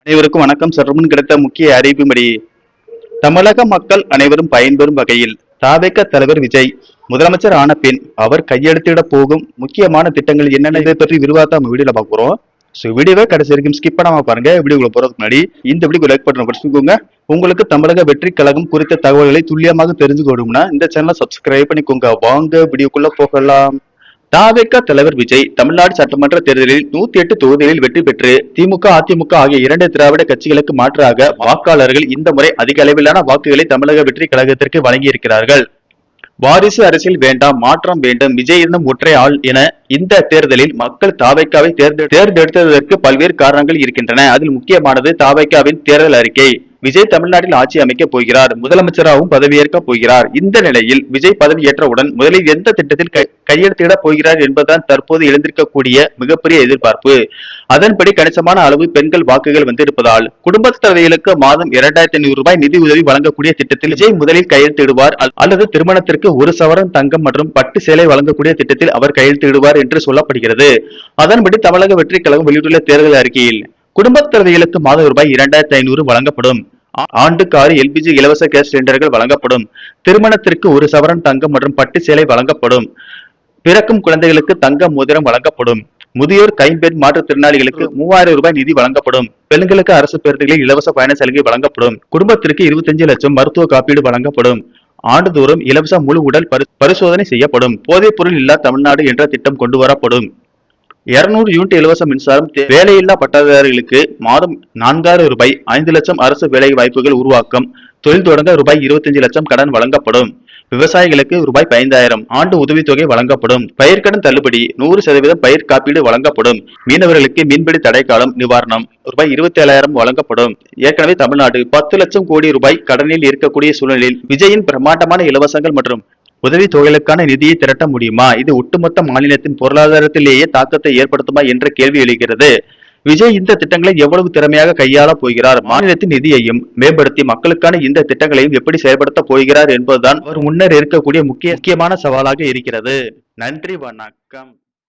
அனைவருக்கும் வணக்கம். சற்றுமுன் கிடைத்த முக்கிய அறிவிப்புப்படி தமிழக மக்கள் அனைவரும் பயன்பெறும் வகையில் தவேக தலைவர் விஜய் முதலமைச்சர் ஆன பின் அவர் கையெழுத்திட போகும் முக்கியமான திட்டங்கள் என்னென்ன, இதை பற்றி விரிவாக நம்ம வீடியோல பார்க்க போறோம். வீடியோவை கடைசி வரைக்கும் ஸ்கிப் பண்ணாம பாருங்க. வீடியோக்குள்ள போறதுக்கு முன்னாடி இந்த வீடியோ லைக் பட்டன் படிச்சுக்கோங்க. உங்களுக்கு தமிழக வெற்றி கழகம் குறித்த தகவல்களை துல்லியமாக தெரிஞ்சுக்கணும்னா இந்த சேனலை சப்ஸ்கிரைப் பண்ணிக்கோங்க. வாங்க வீடியோக்குள்ள போகலாம். தவேக தலைவர் விஜய் தமிழ்நாடு சட்டமன்ற தேர்தலில் 108 தொகுதிகளில் வெற்றி பெற்று திமுக, அதிமுக ஆகிய இரண்டு திராவிட கட்சிகளுக்கு மாற்றாக வாக்காளர்கள் இந்த முறை அதிக அளவிலான வாக்குகளை தமிழக வெற்றி கழகத்திற்கு வழங்கியிருக்கிறார்கள். வாரிசு அரசியல் வேண்டாம், மாற்றம் வேண்டும், விஜய் என்னும் ஒற்றை ஆள் என இந்த தேர்தலில் மக்கள் தவேகாவை தேர்ந்தெடுத்ததற்கு பல்வேறு காரணங்கள் இருக்கின்றன. அதில் முக்கியமானது தவேகாவின் தேர்தல் அறிக்கை. விஜய் தமிழ்நாட்டில் ஆட்சி அமைக்க போகிறார், முதலமைச்சராகவும் பதவியேற்க போகிறார். இந்த நிலையில் விஜய் பதவியேற்றவுடன் முதலில் எந்த திட்டத்தில் கையெழுத்திட போகிறார் என்பதுதான் தற்போது எழுந்திருக்கக்கூடிய மிகப்பெரிய எதிர்பார்ப்பு. அதன்படி கணிசமான அளவு பெண்கள் வாக்குகள் வந்திருப்பதால் குடும்ப தலைவிகளுக்கு மாதம் 2500 ரூபாய் நிதி உதவி வழங்கக்கூடிய திட்டத்தில் விஜய் முதலில் கையெழுத்திடுவார், அல்லது திருமணத்திற்கு 1 சவரன் தங்கம் மற்றும் பட்டு சேலை வழங்கக்கூடிய திட்டத்தில் அவர் கையெழுத்திடுவார் என்று சொல்லப்படுகிறது. அதன்படி தமிழக வெற்றி கழகம் வெளியிட்டுள்ள தேர்தல் அறிக்கையில் குடும்ப தலைவிகளுக்கு மாதம் ரூபாய் 2500 வழங்கப்படும். ஆண்டுக்கு 6 LPG இலவச கேஸ் சிலிண்டர்கள் வழங்கப்படும். திருமணத்திற்கு 1 சவரன் தங்கம் மற்றும் பட்டு சேலை வழங்கப்படும். பிறக்கும் குழந்தைகளுக்கு தங்க மோதிரம் வழங்கப்படும். முதியோர், கைம்பெண், மாற்றுத்திறனாளிகளுக்கு 3000 ரூபாய் நிதி வழங்கப்படும். பெண்களுக்கு அரசு பேருந்துகளில் இலவச பயண சலுகை வழங்கப்படும். குடும்பத்திற்கு 25 லட்சம் மருத்துவ காப்பீடு வழங்கப்படும். ஆண்டுதோறும் இலவச முழு உடல் பரிசோதனை செய்யப்படும். போதைப் பொருள் இல்லா தமிழ்நாடு என்ற திட்டம் கொண்டு வரப்படும். 200 யூனிட் இலவச மின்சாரம், வேலையில்லா பட்டதாரிகளுக்கு மாதம் 4000 ரூபாய், 5 லட்சம் அரசு வேலை வாய்ப்புகள் உருவாக்கம், தொழில் தொடங்க ரூபாய் 25 லட்சம் கடன் வழங்கப்படும். விவசாயிகளுக்கு ரூபாய் 5000 ஆண்டு உதவித்தொகை வழங்கப்படும். பயிர்க்கடன் தள்ளுபடி, 100% பயிர் காப்பீடு வழங்கப்படும். மீனவர்களுக்கு மீன்பிடி தடைக்காலம் நிவாரணம் ரூபாய் 27,000 வழங்கப்படும். ஏற்கனவே தமிழ்நாடு 10 லட்சம் கோடி ரூபாய் கடனில் இருக்கக்கூடிய சூழலில் விஜயின் பிரம்மாண்டமான இலவசங்கள் மற்றும் உதவி தொகைகளுக்கான நிதியை திரட்ட முடியுமா? இது ஒட்டுமொத்த மாநிலத்தின் பொருளாதாரத்திலேயே தாக்கத்தை ஏற்படுத்துமா என்ற கேள்வி எழுகிறது. விஜய் இந்த திட்டங்களை எவ்வளவு திறமையாக கையாள போகிறார், மாநிலத்தின் நிதியையும் மேம்படுத்தி மக்களுக்கான இந்த திட்டங்களையும் எப்படி செயல்படுத்த போகிறார் என்பதுதான் அவர் முன்னர் இருக்கக்கூடிய முக்கியமான சவாலாக இருக்கிறது. நன்றி, வணக்கம்.